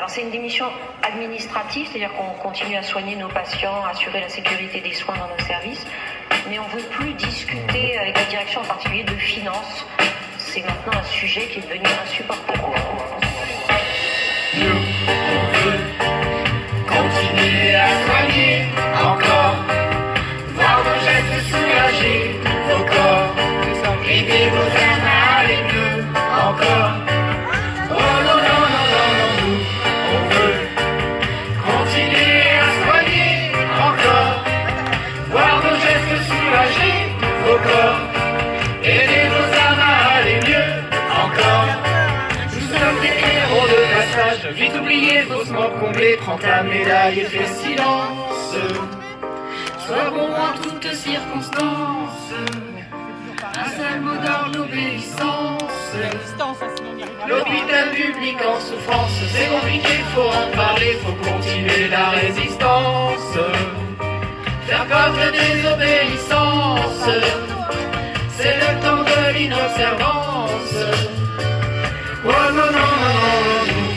Alors c'est une démission administrative, c'est-à-dire qu'on continue à soigner nos patients, à assurer la sécurité des soins dans nos services, mais on ne veut plus discuter avec la direction en particulier de finances. C'est maintenant un sujet qui est devenu insupportable. Nous, on veut continuer à soigner encore, voir vos gestes soulager vos corps, aider vos âmes à aller mieux encore. Oh non, non, non, non, non, nous, on veut continuer à soigner encore, voir vos gestes soulager vos corps, aider vos âmes à aller mieux encore. Nous sommes des héros de passage, vite oublié, faussement comblé, prends ta médaille et fais silence. Sois bon en toutes circonstances, un seul mot d'ordre, l'obéissance. L'hôpital public en souffrance, c'est compliqué, faut en parler, faut continuer la résistance. Faire preuve de désobéissance, c'est le temps de l'inobservance. Oh non, non, non, non, nous,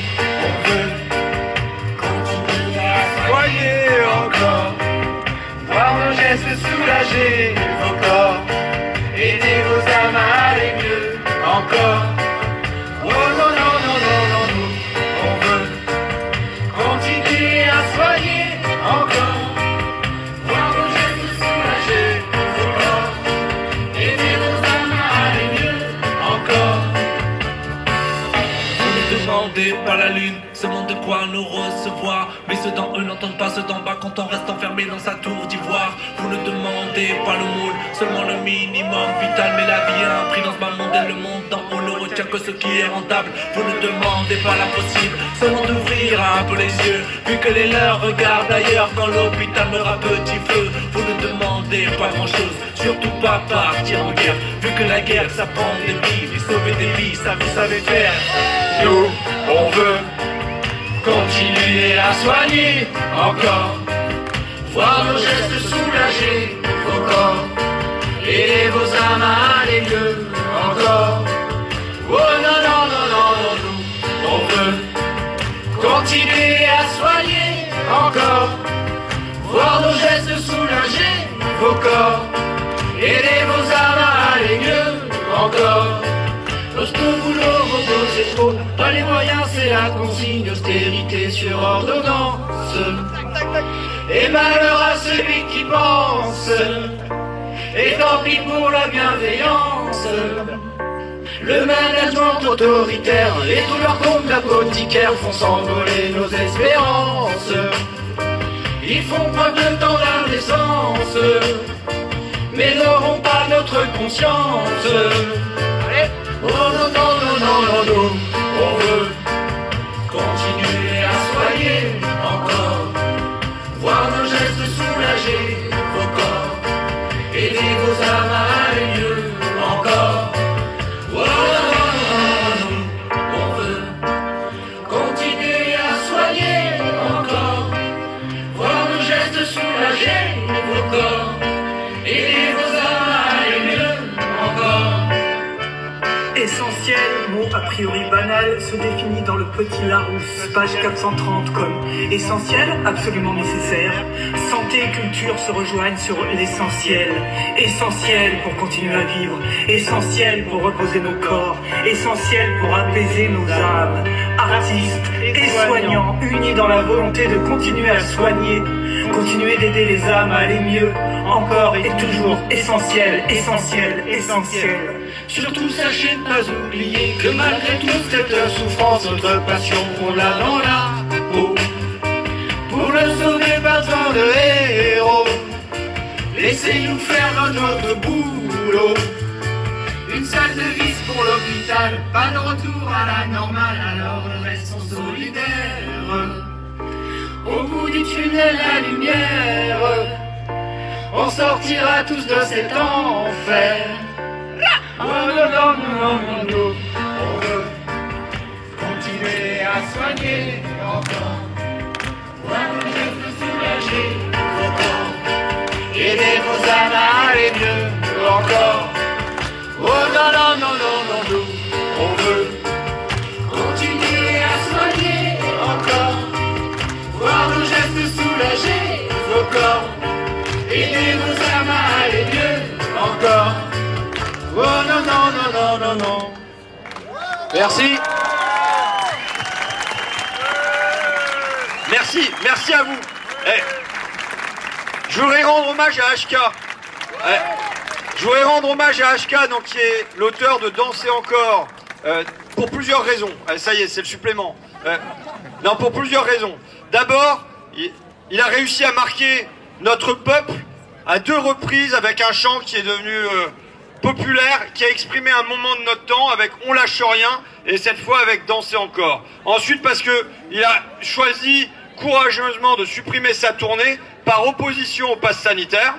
on veut continuer à soigner encore, voir nos gestes soulager vos corps, aider vos âmes à aller mieux encore. Oh non, non, non, non, non, nous, on veut continuer à soigner encore, voir vos gestes soulager vos corps, aider vos âmes à aller mieux encore. Ne demandez pas la lune, seulement de quoi nous recevoir. Mais ceux d'en eux n'entendent pas ceux d'en bas quand on reste enfermé dans sa tour d'ivoire. Vous ne demandez pas le moule, seulement le minimum vital. Mais la vie a un prix dans ce bas monde et le monde d'en haut ne retient que ce qui est rentable. Vous ne demandez pas l'impossible, seulement d'ouvrir un peu les yeux. Vu que les leurs regardent ailleurs quand l'hôpital meurt à petit feu. Vous ne demandez pas grand chose, surtout pas partir en guerre. Vu que la guerre ça prend des vies, et sauver des vies ça vous savez faire. Nous, on veut continuer à soigner encore, voir nos gestes soulager vos corps, aider vos âmes à aller mieux encore. Oh non, non, non, non, non, nous, on veut continuer à soigner encore, voir nos gestes soulager vos corps, aider vos âmes à aller mieux encore. Poste boulot, repos, c'est trop, pas les moyens, c'est la consigne, austérité sur ordonnance. Et malheur à celui qui pense, et tant pis pour la bienveillance. Le management autoritaire et tous leurs comptes d'apothicaires font s'envoler nos espérances. Ils font preuve de tant d'indécence, mais n'auront pas notre conscience. Oh non, non, non, non, non, nous, on veut continuer à soigner encore, voir nos gestes soulager vos corps, aider vos âmes à aller mieux encore. Oh non, non, non, nous, on veut continuer à soigner encore, voir nos gestes soulager vos corps, aider vos âmes à aller mieux encore. Essentiel, mot a priori banal, se définit dans le Petit Larousse, page 430 comme essentiel, absolument nécessaire. Santé et culture se rejoignent sur l'essentiel. Essentiel pour continuer à vivre, essentiel pour reposer nos corps, essentiel pour apaiser nos âmes. Artistes et soignants, unis dans la volonté de continuer à soigner, continuer d'aider les âmes à aller mieux, encore et toujours essentiel, essentiel, essentiel. Surtout sachez ne pas oublier que malgré toute cette souffrance, notre passion on l'a dans la peau. Pour le sauver par tant de héros, laissez-nous faire notre boulot. Une seule devise pour l'hôpital, pas de retour à la normale, alors restons solidaires. Au bout du tunnel, la lumière, on sortira tous de cet enfer. Oh non, non, non, non, non, nous, on veut continuer à soigner encore, voir nos gestes soulager vos corps, aider vos âmes à aller mieux encore. Oh non, non, non, non, non, nous, on veut continuer à soigner encore. un an. Merci. Merci à vous. Je voudrais rendre hommage à HK. Je voudrais rendre hommage à HK, donc, qui est l'auteur de Danser encore, pour plusieurs raisons. Ça y est, c'est le supplément. Non, pour plusieurs raisons. D'abord, il a réussi à marquer notre peuple à 2 reprises avec un chant qui est devenu populaire, qui a exprimé un moment de notre temps avec On lâche rien, et cette fois avec Danser encore. Ensuite, parce que il a choisi courageusement de supprimer sa tournée par opposition au pass sanitaire.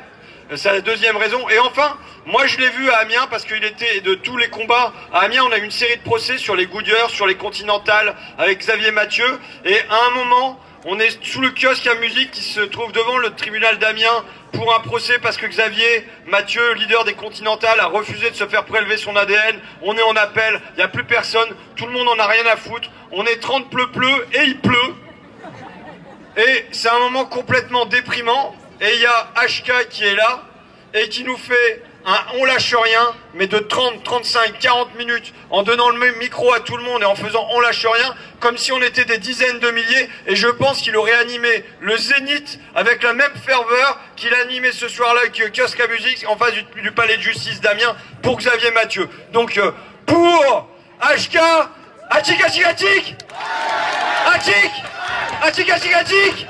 C'est la deuxième raison. Et enfin, moi je l'ai vu à Amiens parce qu'il était de tous les combats. À Amiens, on a eu une série de procès sur les Goodyear, sur les Continentales avec Xavier Mathieu. Et à un moment, on est sous le kiosque à musique qui se trouve devant le tribunal d'Amiens pour un procès parce que Xavier Mathieu, leader des Continentales, a refusé de se faire prélever son ADN. On est en appel, il n'y a plus personne, tout le monde en a rien à foutre. On est 30 pleu et il pleut. Et c'est un moment complètement déprimant. Et il y a HK qui est là et qui nous fait un on lâche rien, mais de 30, 35, 40 minutes en donnant le même micro à tout le monde et en faisant on lâche rien, comme si on était des dizaines de milliers. Et je pense qu'il aurait animé le Zénith avec la même ferveur qu'il a animé ce soir-là avec Kiosque à musique en face du palais de justice d'Amiens pour Xavier Mathieu. Donc pour HK, Atik Atik Atik Atik Atik Atik Atik.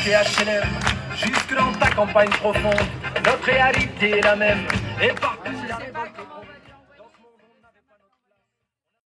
HLM, jusque dans ta campagne profonde, notre réalité est la même. Et par